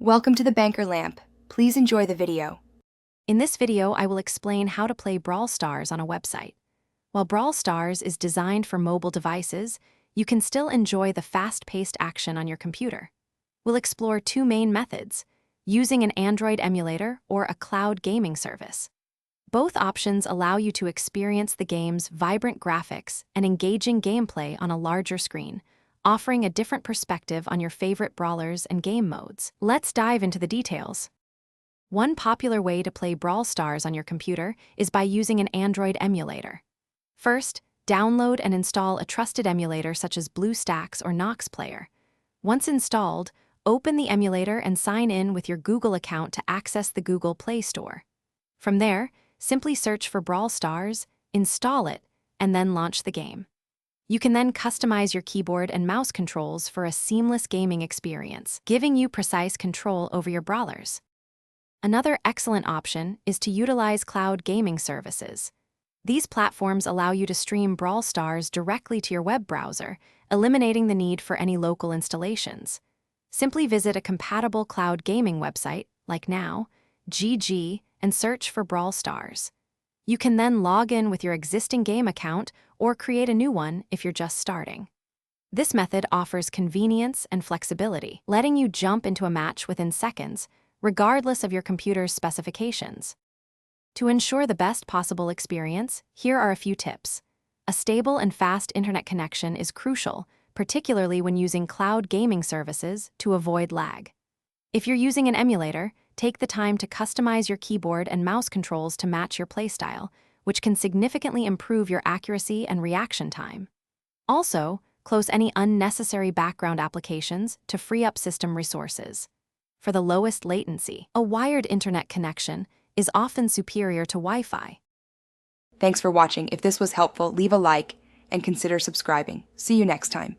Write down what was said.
Welcome to the Banker Lamp. Please enjoy the video. In this video, I will explain how to play Brawl Stars on a website. While Brawl Stars is designed for mobile devices, you can still enjoy the fast-paced action on your computer. We'll explore two main methods, using an Android emulator or a cloud gaming service. Both options allow you to experience the game's vibrant graphics and engaging gameplay on a larger screen, offering a different perspective on your favorite brawlers and game modes. Let's dive into the details. One popular way to play Brawl Stars on your computer is by using an Android emulator. First, download and install a trusted emulator such as BlueStacks or Nox Player. Once installed, open the emulator and sign in with your Google account to access the Google Play Store. From there, simply search for Brawl Stars, install it, and then launch the game. You can then customize your keyboard and mouse controls for a seamless gaming experience, giving you precise control over your brawlers. Another excellent option is to utilize cloud gaming services. These platforms allow you to stream Brawl Stars directly to your web browser, eliminating the need for any local installations. Simply visit a compatible cloud gaming website, like Now, GG, and search for Brawl Stars. You can then log in with your existing game account or create a new one if you're just starting. This method offers convenience and flexibility, letting you jump into a match within seconds, regardless of your computer's specifications. To ensure the best possible experience, here are a few tips. A stable and fast internet connection is crucial, particularly when using cloud gaming services to avoid lag. If you're using an emulator, take the time to customize your keyboard and mouse controls to match your playstyle, which can significantly improve your accuracy and reaction time. Also, close any unnecessary background applications to free up system resources. For the lowest latency, a wired internet connection is often superior to Wi-Fi. Thanks for watching. If this was helpful, leave a like and consider subscribing. See you next time.